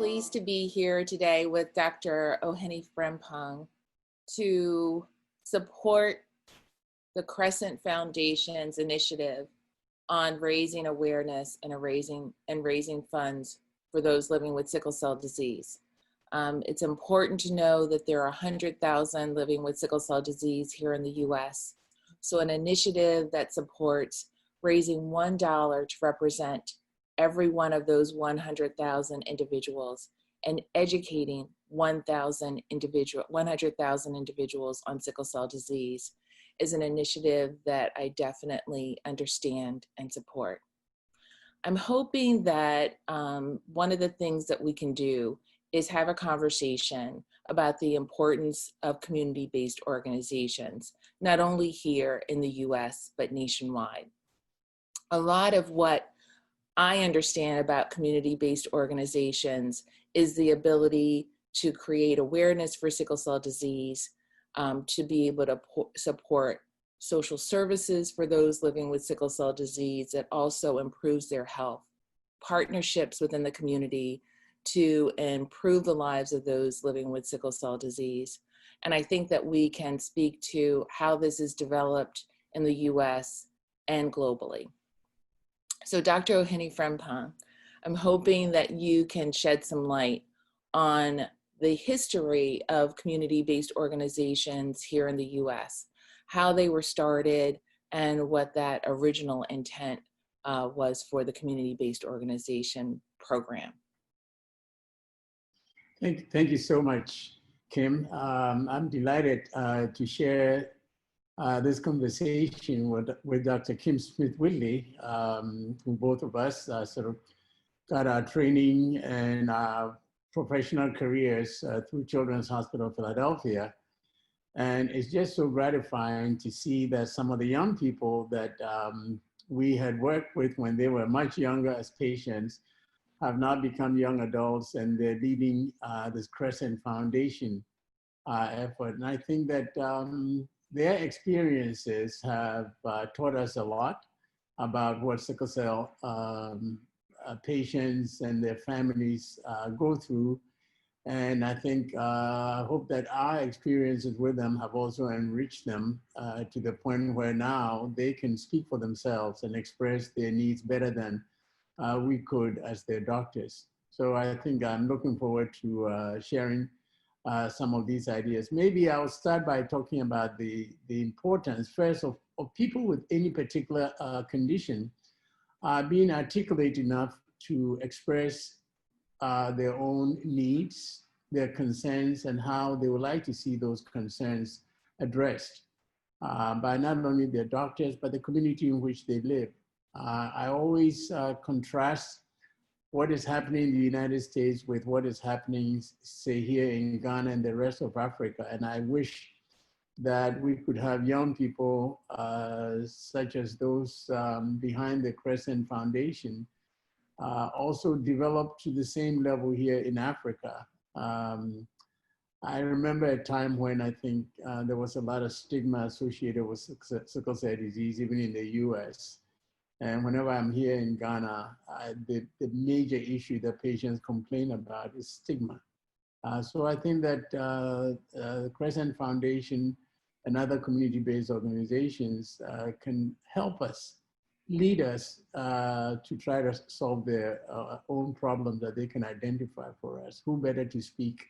pleased to be here today with Dr. Ohene-Frempong to support the Crescent Foundation's initiative on raising awareness and raising funds for those living with sickle cell disease. It's important to know that there are 100,000 living with sickle cell disease here in the US. So an initiative that supports raising $1 to represent every one of those 100,000 individuals and educating 100,000 individuals on sickle cell disease is an initiative that I definitely understand and support. I'm hoping that one of the things that we can do is have a conversation about the importance of community-based organizations, not only here in the US, but nationwide. A lot of what I understand about community-based organizations is the ability to create awareness for sickle cell disease, to be able to support social services for those living with sickle cell disease that also improves their health, partnerships within the community to improve the lives of those living with sickle cell disease. And I think that we can speak to how this is developed in the US and globally. So Dr. Ohene-Frempong, I'm hoping that you can shed some light on the history of community-based organizations here in the US, how they were started, and what that original intent was for the community-based organization program. Thank you so much, Kim. I'm delighted to share this conversation with Dr. Kim Smith-Whitley, who both of us sort of got our training and our professional careers through Children's Hospital of Philadelphia. And it's just so gratifying to see that some of the young people that we had worked with when they were much younger as patients have now become young adults, and they're leading this Crescent Foundation effort. And I think that their experiences have taught us a lot about what sickle cell patients and their families go through. And I think, I hope that our experiences with them have also enriched them to the point where now they can speak for themselves and express their needs better than we could as their doctors. So I think I'm looking forward to sharing some of these ideas. Maybe I'll start by talking about the importance first of people with any particular condition being articulate enough to express their own needs, their concerns, and how they would like to see those concerns addressed by not only their doctors, but the community in which they live. I always contrast what is happening in the United States with what is happening, say, here in Ghana and the rest of Africa. And I wish that we could have young people such as those behind the Crescent Foundation also develop to the same level here in Africa. I remember a time when I think there was a lot of stigma associated with sickle cell disease, even in the US. And whenever I'm here in Ghana, the major issue that patients complain about is stigma. So I think that the Crescent Foundation and other community-based organizations can help us, lead us to try to solve their own problems that they can identify for us. Who better to speak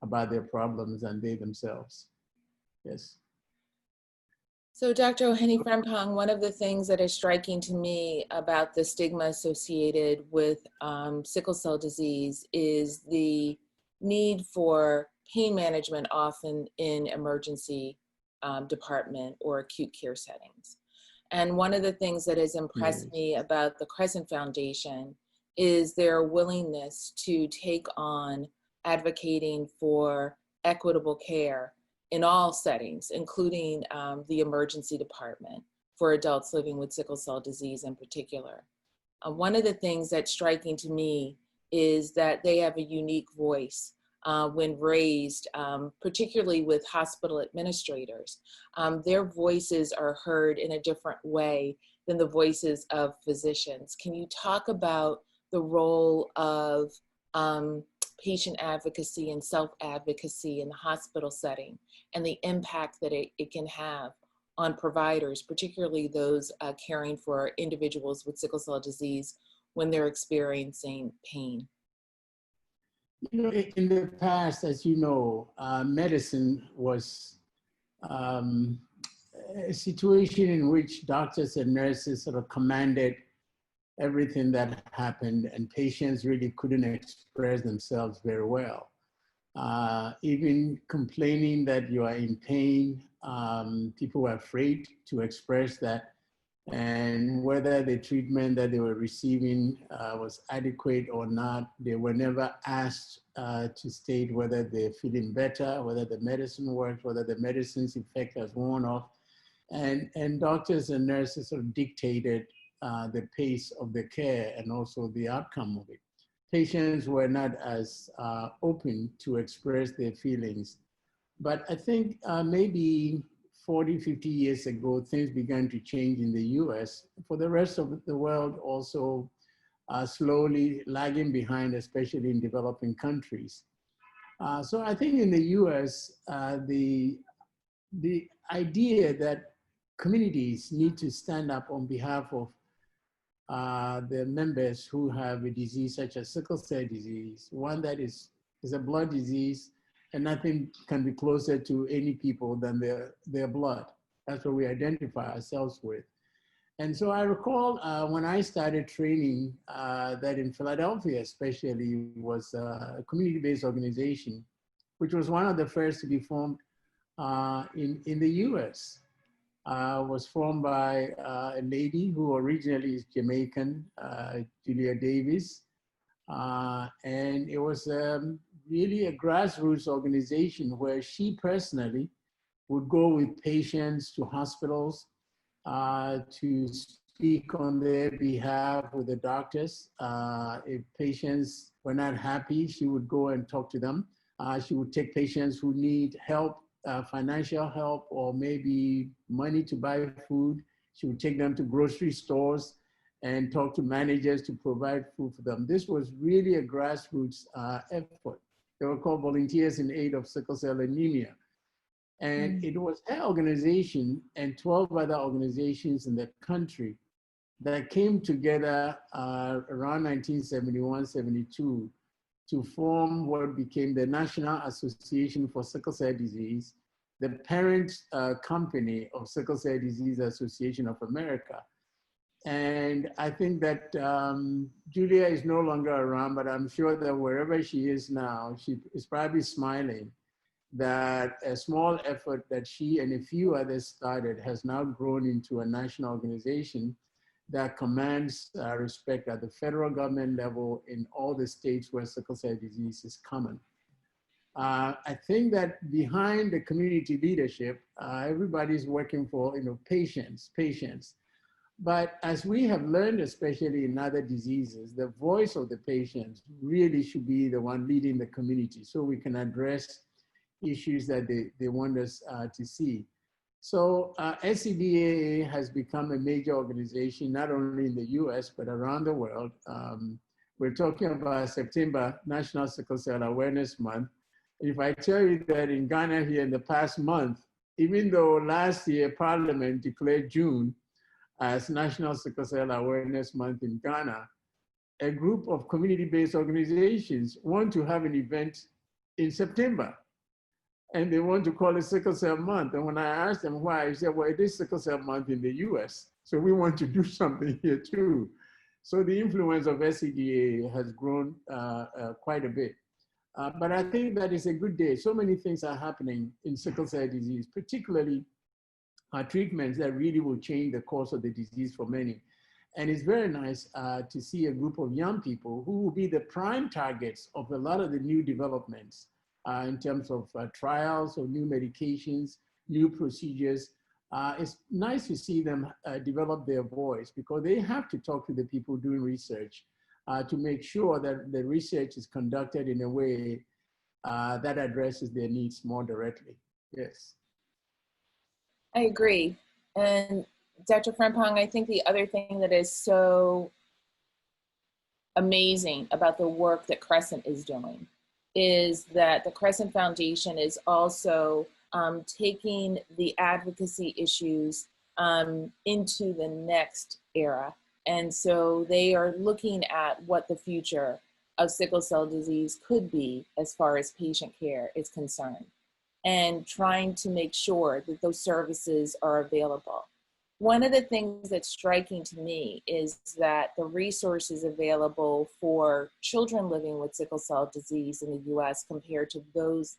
about their problems than they themselves? Yes. So Dr. Ohene-Frempong, one of the things that is striking to me about the stigma associated with sickle cell disease is the need for pain management, often in emergency department or acute care settings. And one of the things that has impressed me about the Crescent Foundation is their willingness to take on advocating for equitable care in all settings, including the emergency department for adults living with sickle cell disease in particular. One of the things that's striking to me is that they have a unique voice when raised, particularly with hospital administrators. Their voices are heard in a different way than the voices of physicians. Can you talk about the role of patient advocacy and self-advocacy in the hospital setting, and the impact that it can have on providers, particularly those caring for individuals with sickle cell disease when they're experiencing pain? You know, in the past, as you know, medicine was a situation in which doctors and nurses sort of commanded everything that happened, and patients really couldn't express themselves very well. Even complaining that you are in pain, people were afraid to express that, and whether the treatment that they were receiving was adequate or not, they were never asked to state whether they're feeling better, whether the medicine worked, whether the medicine's effect has worn off. And doctors and nurses sort of dictated the pace of the care and also the outcome of it. Patients were not as open to express their feelings. But I think maybe 40, 50 years ago, things began to change in the US. For the rest of the world, also slowly lagging behind, especially in developing countries. So I think in the US, the idea that communities need to stand up on behalf of the members who have a disease such as sickle cell disease, one that is a blood disease, and nothing can be closer to any people than their blood. That's what we identify ourselves with. And so I recall when I started training that in Philadelphia especially was a community-based organization, which was one of the first to be formed in the US. Was formed by a lady who originally is Jamaican, Julia Davis. And it was really a grassroots organization where she personally would go with patients to hospitals to speak on their behalf with the doctors. If patients were not happy, she would go and talk to them. She would take patients who need help, financial help, or maybe money to buy food. She would take them to grocery stores and talk to managers to provide food for them. This was really a grassroots effort. They were called Volunteers in Aid of Sickle Cell Anemia. And it was her organization and 12 other organizations in the country that came together around 1971, 72 to form what became the National Association for Sickle Cell Disease, the parent company of Sickle Cell Disease Association of America. And I think that Julia is no longer around, but I'm sure that wherever she is now, she is probably smiling that a small effort that she and a few others started has now grown into a national organization that commands respect at the federal government level in all the states where sickle cell disease is common. I think that behind the community leadership, everybody's working for patients. But as we have learned, especially in other diseases, the voice of the patients really should be the one leading the community so we can address issues that they want us to see. So SCDAA has become a major organization, not only in the US, but around the world. We're talking about September, National Sickle Cell Awareness Month. If I tell you that in Ghana here in the past month, even though last year Parliament declared June as National Sickle Cell Awareness Month in Ghana, a group of community-based organizations want to have an event in September. And they want to call it Sickle Cell Month. And when I asked them why, they said, well, it is Sickle Cell Month in the US, so we want to do something here too. So the influence of SCDA has grown quite a bit. But I think that is a good day. So many things are happening in sickle cell disease, particularly treatments that really will change the course of the disease for many. And it's very nice to see a group of young people who will be the prime targets of a lot of the new developments in terms of trials of new medications, new procedures. It's nice to see them develop their voice because they have to talk to the people doing research to make sure that the research is conducted in a way that addresses their needs more directly. Yes. I agree. And Dr. Frempong, I think the other thing that is so amazing about the work that Crescent is doing is that the Crescent Foundation is also taking the advocacy issues into the next era. And so they are looking at what the future of sickle cell disease could be as far as patient care is concerned, and trying to make sure that those services are available. One of the things that's striking to me is that the resources available for children living with sickle cell disease in the US compared to those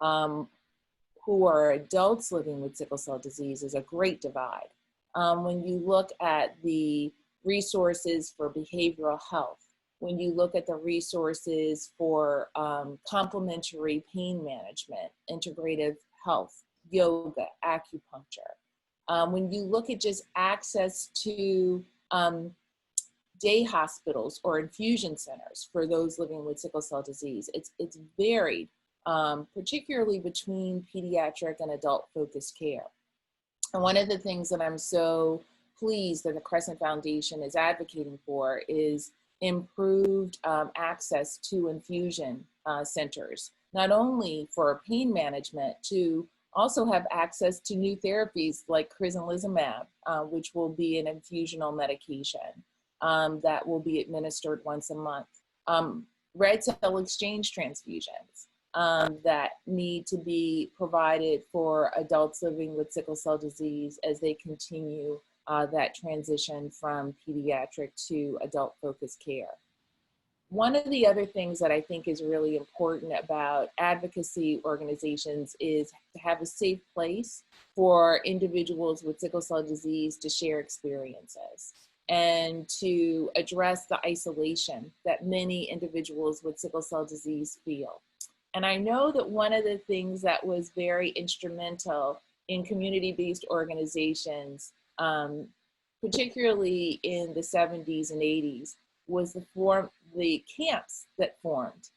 who are adults living with sickle cell disease is a great divide. When you look at the resources for behavioral health, when you look at the resources for complementary pain management, integrative health, yoga, acupuncture, when you look at just access to day hospitals or infusion centers for those living with sickle cell disease, it's varied, particularly between pediatric and adult focused care. And one of the things that I'm so pleased that the Crescent Foundation is advocating for is improved access to infusion centers, not only for pain management, to also have access to new therapies like crizanlizumab, which will be an infusional medication that will be administered once a month. Red cell exchange transfusions that need to be provided for adults living with sickle cell disease as they continue that transition from pediatric to adult focused care. One of the other things that I think is really important about advocacy organizations is to have a safe place for individuals with sickle cell disease to share experiences and to address the isolation that many individuals with sickle cell disease feel. And I know that one of the things that was very instrumental in community-based organizations, particularly in the 70s and 80s, was the camps that formed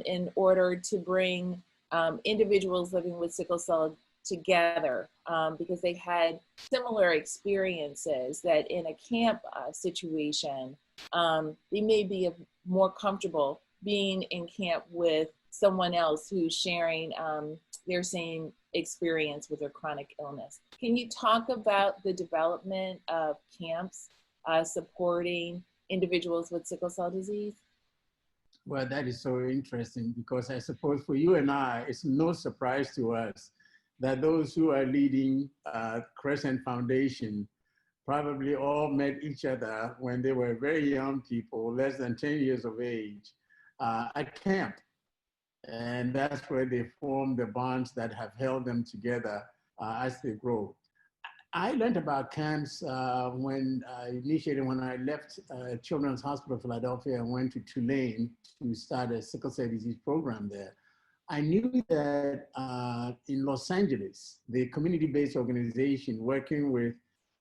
in order to bring individuals living with sickle cell together because they had similar experiences that in a camp situation, they may be more comfortable being in camp with someone else who's sharing their same experience with their chronic illness. Can you talk about the development of camps supporting individuals with sickle cell disease? Well, that is so interesting because I suppose for you and I, it's no surprise to us that those who are leading Crescent Foundation probably all met each other when they were very young people, less than 10 years of age, at camp. And that's where they formed the bonds that have held them together as they grow. I learned about camps when I left Children's Hospital of Philadelphia and went to Tulane to start a sickle cell disease program there. I knew that in Los Angeles, the community-based organization working with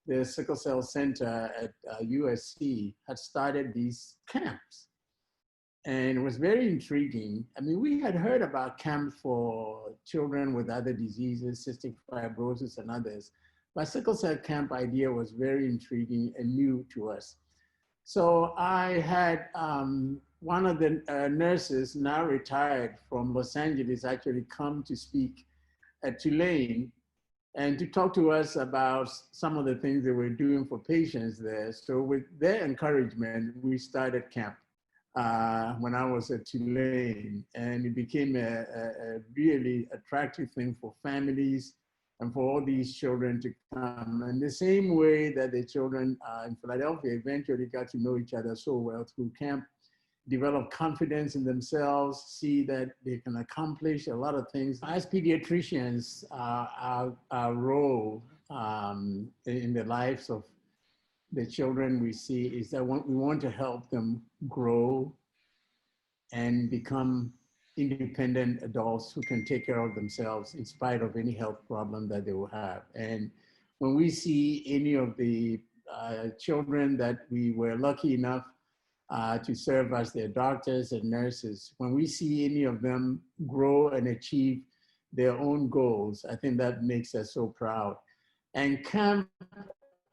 the Sickle Cell Center at USC had started these camps. And it was very intriguing. I mean, we had heard about camps for children with other diseases, cystic fibrosis and others, but sickle cell camp idea was very intriguing and new to us. So I had one of the nurses, now retired from Los Angeles, actually come to speak at Tulane and to talk to us about some of the things they were doing for patients there. So with their encouragement, we started camp when I was at Tulane, and it became a really attractive thing for families and for all these children to come. And the same way that the children in Philadelphia eventually got to know each other so well through camp, develop confidence in themselves, see that they can accomplish a lot of things. As pediatricians, our role in the lives of the children we see is that we want to help them grow and become independent adults who can take care of themselves in spite of any health problem that they will have. And when we see any of the children that we were lucky enough to serve as their doctors and nurses, when we see any of them grow and achieve their own goals, I think that makes us so proud. And camp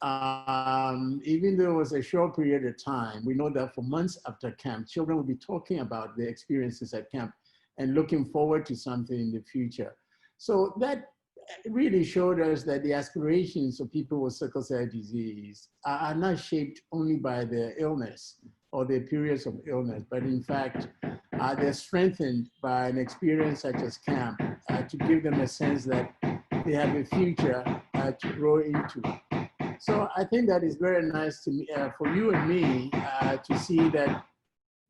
even though it was a short period of time, we know that for months after camp, children will be talking about their experiences at camp and looking forward to something in the future. So that really showed us that the aspirations of people with sickle cell disease are not shaped only by their illness or their periods of illness, but in fact, they're strengthened by an experience such as camp to give them a sense that they have a future to grow into. So I think that is very nice to me, for you and me to see that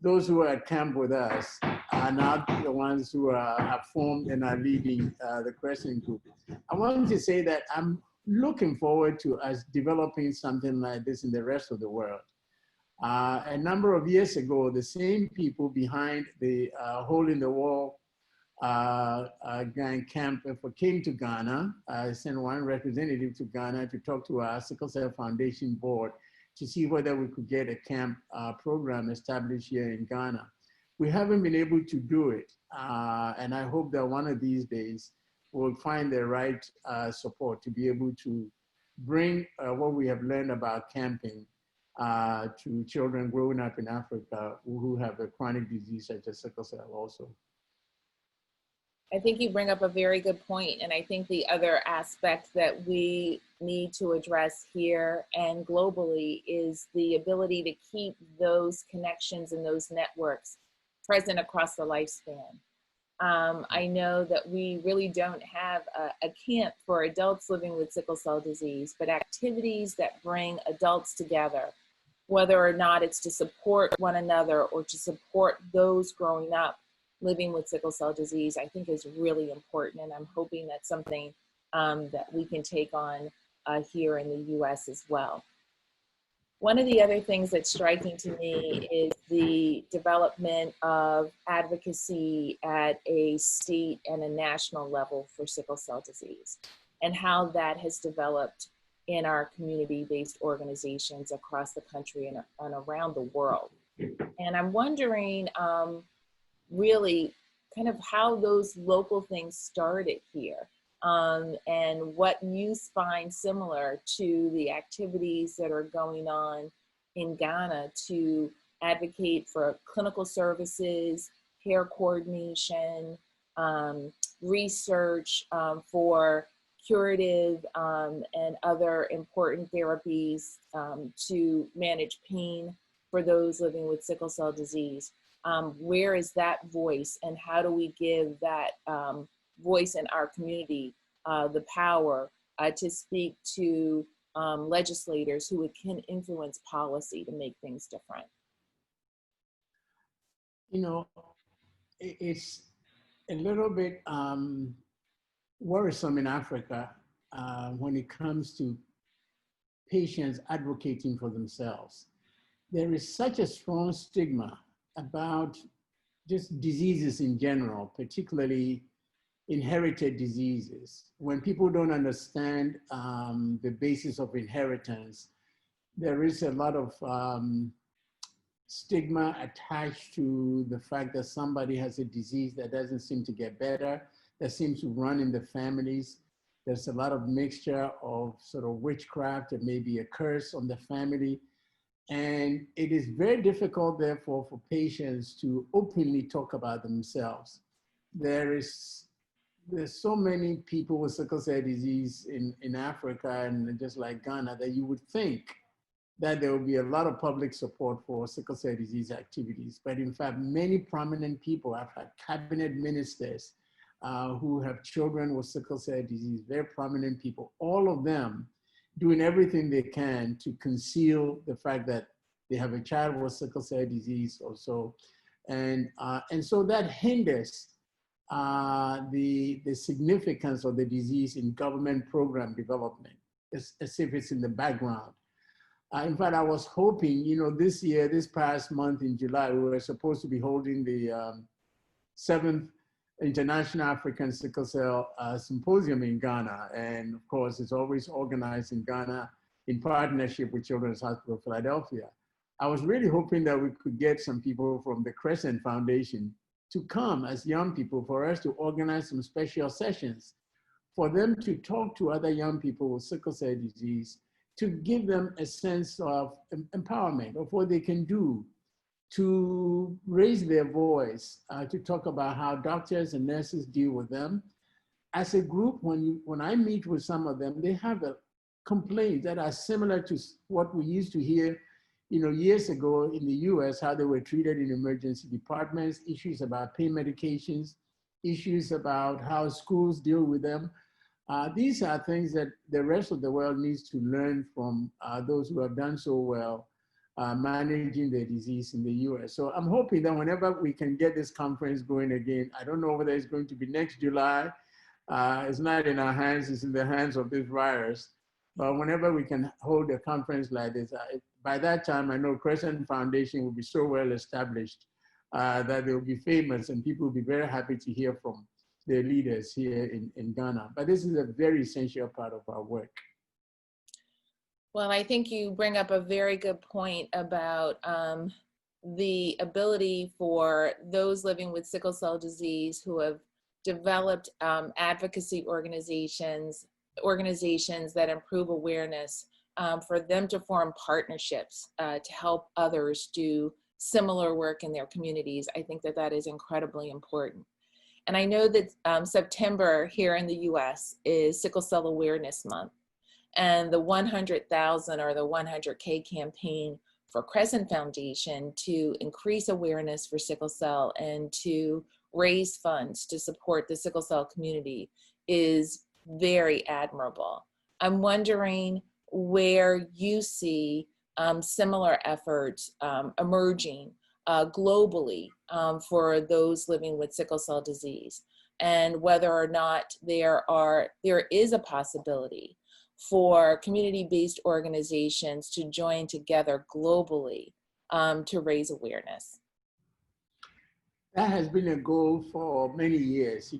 those who are at camp with us are not the ones who have formed and are leading the Crescent group. I want to say that I'm looking forward to us developing something like this in the rest of the world. A number of years ago, the same people behind the Hole in the Wall camp came to Ghana. I sent one representative to Ghana to talk to our Sickle Cell Foundation board to see whether we could get a camp program established here in Ghana. We haven't been able to do it. And I hope that one of these days we'll find the right support to be able to bring what we have learned about camping to children growing up in Africa who have a chronic disease such as sickle cell also. I think you bring up a very good point, and I think the other aspect that we need to address here and globally is the ability to keep those connections and those networks present across the lifespan. I know that we really don't have a camp for adults living with sickle cell disease, but activities that bring adults together, whether or not it's to support one another or to support those growing up living with sickle cell disease, I think is really important. And I'm hoping that's something that we can take on here in the US as well. One of the other things that's striking to me is the development of advocacy at a state and a national level for sickle cell disease, and how that has developed in our community-based organizations across the country and around the world. And I'm wondering, really kind of how those local things started here, and what you find similar to the activities that are going on in Ghana to advocate for clinical services, care coordination, research for curative and other important therapies to manage pain for those living with sickle cell disease. Where is that voice, and how do we give that voice in our community the power to speak to legislators who can influence policy to make things different? You know, it's a little bit worrisome in Africa when it comes to patients advocating for themselves. There is such a strong stigma about just diseases in general, particularly inherited diseases. When people don't understand the basis of inheritance, there is a lot of stigma attached to the fact that somebody has a disease that doesn't seem to get better, that seems to run in the families. There's a lot of mixture of sort of witchcraft and maybe a curse on the family. And it is very difficult, therefore, for patients to openly talk about themselves. There's so many people with sickle cell disease in Africa and just like Ghana that you would think that there will be a lot of public support for sickle cell disease activities. But in fact, many prominent people have had cabinet ministers who have children with sickle cell disease, very prominent people, all of them doing everything they can to conceal the fact that they have a child with sickle cell disease or so. And so that hinders the significance of the disease in government program development, as if it's in the background. In fact, I was hoping, you know, this past month in July, we were supposed to be holding the 7th International African Sickle Cell Symposium in Ghana. And of course, it's always organized in Ghana in partnership with Children's Hospital of Philadelphia. I was really hoping that we could get some people from the Crescent Foundation to come as young people for us to organize some special sessions for them to talk to other young people with sickle cell disease to give them a sense of empowerment of what they can do, to raise their voice, to talk about how doctors and nurses deal with them. As a group, when I meet with some of them, they have complaints that are similar to what we used to hear, years ago in the US, how they were treated in emergency departments, issues about pain medications, issues about how schools deal with them. These are things that the rest of the world needs to learn from those who have done so well managing the disease in the US. So I'm hoping that whenever we can get this conference going again, I don't know whether it's going to be next July. It's not in our hands, it's in the hands of this virus. But whenever we can hold a conference like this, by that time, I know Crescent Foundation will be so well established that they will be famous and people will be very happy to hear from their leaders here in Ghana. But this is a very essential part of our work. Well, I think you bring up a very good point about the ability for those living with sickle cell disease who have developed advocacy organizations that improve awareness, for them to form partnerships to help others do similar work in their communities. I think that that is incredibly important. And I know that September here in the US is Sickle Cell Awareness Month. And the 100,000 or the 100K campaign for Crescent Foundation to increase awareness for sickle cell and to raise funds to support the sickle cell community is very admirable. I'm wondering where you see similar efforts emerging globally for those living with sickle cell disease, and whether or not there is a possibility for community-based organizations to join together globally to raise awareness. That has been a goal for many years.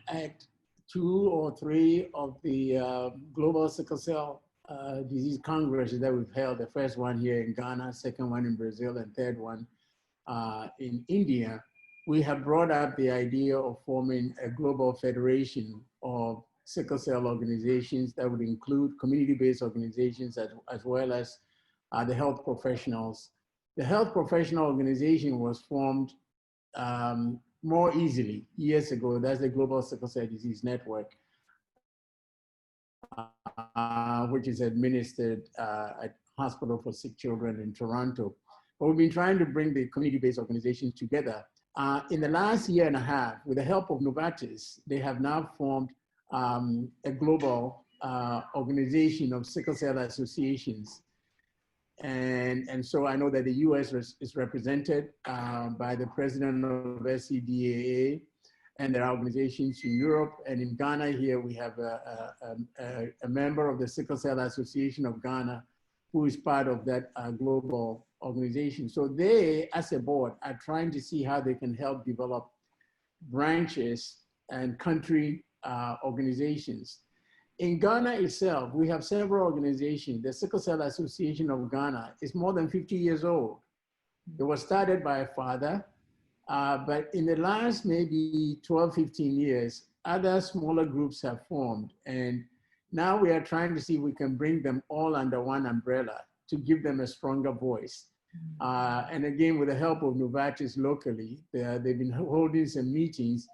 At 2 or 3 of the Global Sickle Cell Disease Congresses that we've held, the first one here in Ghana, second one in Brazil, and third one in India, we have brought up the idea of forming a global federation of sickle cell organizations that would include community-based organizations as well as the health professionals. The health professional organization was formed more easily years ago. That's the Global Sickle Cell Disease Network, which is administered at Hospital for Sick Children in Toronto. But we've been trying to bring the community-based organizations together. In the last year and a half, with the help of Novartis, they have now formed a global organization of sickle cell associations. And so I know that the US is represented by the president of SCDAA, and there are organizations in Europe, and in Ghana here we have a member of the Sickle Cell Association of Ghana who is part of that global organization. So they, as a board, are trying to see how they can help develop branches and country organizations. In Ghana itself, we have several organizations. The Sickle Cell Association of Ghana is more than 50 years old. It was started by a father, but in the last maybe 12, 15 years, other smaller groups have formed. And now we are trying to see if we can bring them all under one umbrella to give them a stronger voice. And again, with the help of Novartis locally, they've been holding some meetings.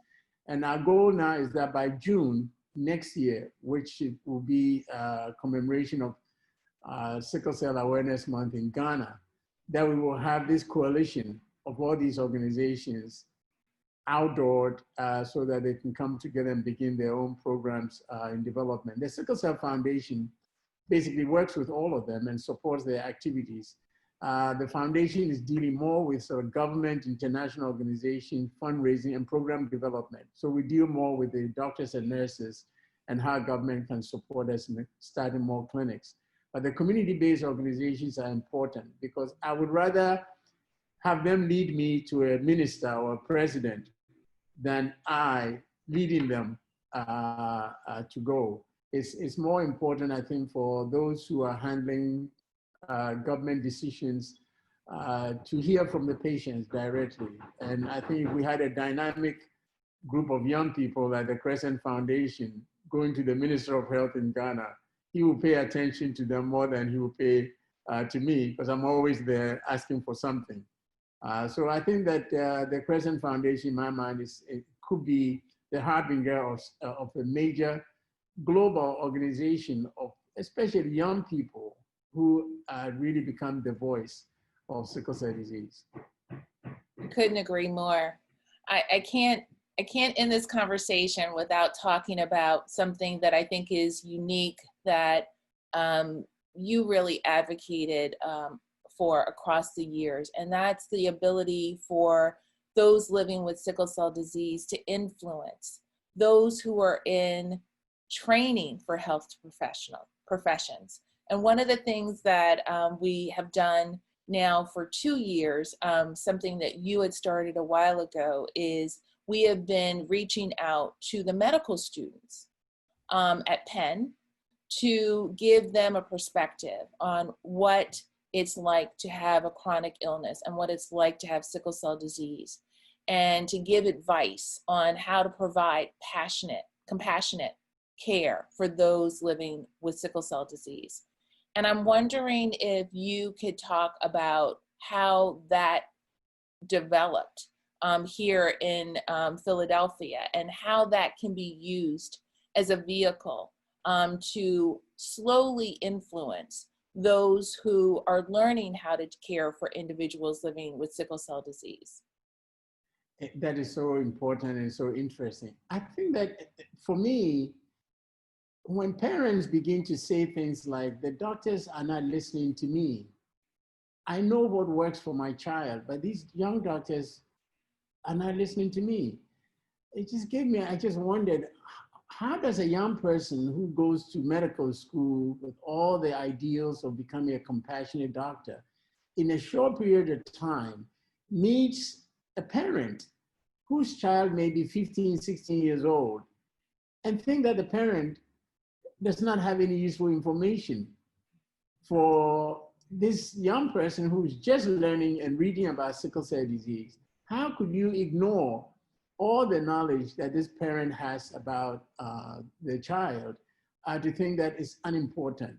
And our goal now is that by June next year, which will be a commemoration of Sickle Cell Awareness Month in Ghana, that we will have this coalition of all these organizations outdoored so that they can come together and begin their own programs in development. The Sickle Cell Foundation basically works with all of them and supports their activities. The foundation is dealing more with sort of government, international organization, fundraising, and program development. So we deal more with the doctors and nurses and how government can support us in starting more clinics. But the community-based organizations are important because I would rather have them lead me to a minister or a president than I leading them to go. It's more important, I think, for those who are handling government decisions to hear from the patients directly. And I think we had a dynamic group of young people at the Crescent Foundation going to the Minister of Health in Ghana he will pay attention to them more than he will pay to me, because I'm always there asking for something. So I think that the Crescent Foundation, in my mind, it could be the harbinger of a major global organization of especially young people who really become the voice of sickle cell disease. Couldn't agree more. I can't end this conversation without talking about something that I think is unique that you really advocated for across the years, and that's the ability for those living with sickle cell disease to influence those who are in training for health professions. And one of the things that we have done now for 2 years, something that you had started a while ago, is we have been reaching out to the medical students at Penn to give them a perspective on what it's like to have a chronic illness and what it's like to have sickle cell disease, and to give advice on how to provide compassionate care for those living with sickle cell disease. And I'm wondering if you could talk about how that developed here in Philadelphia, and how that can be used as a vehicle to slowly influence those who are learning how to care for individuals living with sickle cell disease. That is so important and so interesting. I think that for me, when parents begin to say things like, the doctors are not listening to me, I know what works for my child, but these young doctors are not listening to me. It just gave me, I just wondered, how does a young person who goes to medical school with all the ideals of becoming a compassionate doctor, in a short period of time, meets a parent whose child may be 15, 16 years old, and think that the parent does not have any useful information for this young person who's just learning and reading about sickle cell disease? How could you ignore all the knowledge that this parent has about the child to think that it's unimportant?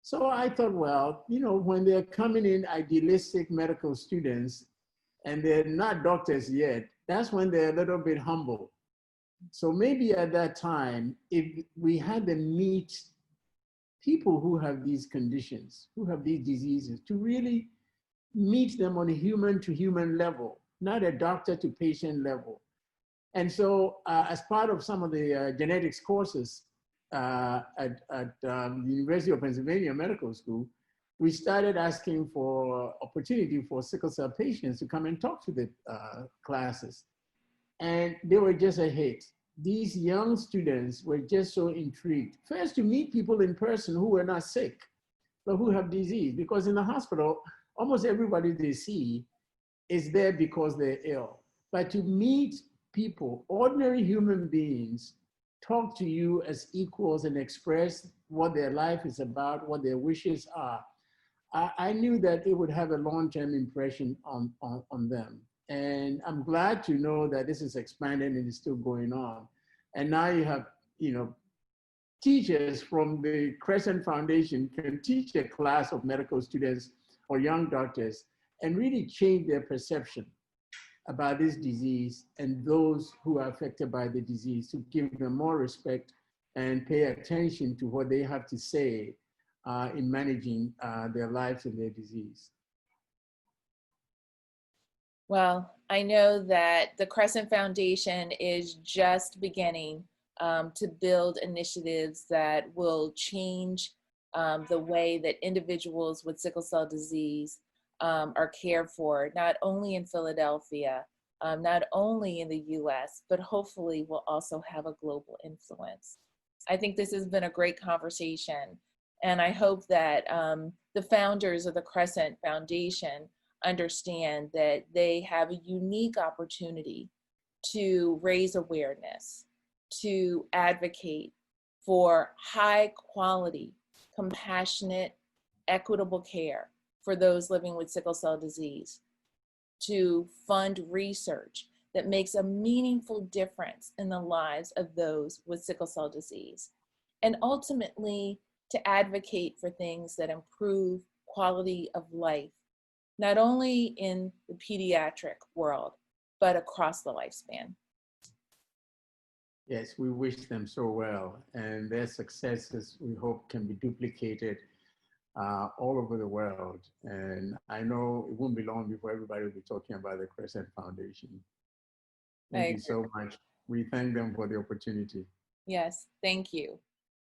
So I thought, well, you know, when they're coming in idealistic medical students and they're not doctors yet, that's when they're a little bit humble. So maybe at that time, if we had them meet people who have these conditions, who have these diseases, to really meet them on a human to human level, not a doctor to patient level. And so as part of some of the genetics courses at the University of Pennsylvania Medical School, we started asking for opportunity for sickle cell patients to come and talk to the classes. And they were just a hit. These young students were just so intrigued. First, to meet people in person who were not sick, but who have disease. Because in the hospital, almost everybody they see is there because they're ill. But to meet people, ordinary human beings, talk to you as equals and express what their life is about, what their wishes are, I knew that it would have a long-term impression on them. And I'm glad to know that this is expanding and is still going on. And now you have, you know, teachers from the Crescent Foundation can teach a class of medical students or young doctors and really change their perception about this disease and those who are affected by the disease, to give them more respect and pay attention to what they have to say in managing their lives and their disease. Well, I know that the Crescent Foundation is just beginning to build initiatives that will change the way that individuals with sickle cell disease are cared for, not only in Philadelphia, not only in the US, but hopefully will also have a global influence. I think this has been a great conversation, and I hope that the founders of the Crescent Foundation understand that they have a unique opportunity to raise awareness, to advocate for high quality, compassionate, equitable care for those living with sickle cell disease, to fund research that makes a meaningful difference in the lives of those with sickle cell disease, and ultimately to advocate for things that improve quality of life, not only in the pediatric world, but across the lifespan. Yes, we wish them so well, and their successes, we hope, can be duplicated all over the world. And I know it won't be long before everybody will be talking about the Crescent Foundation. Thank you so much. We thank them for the opportunity. Yes, thank you.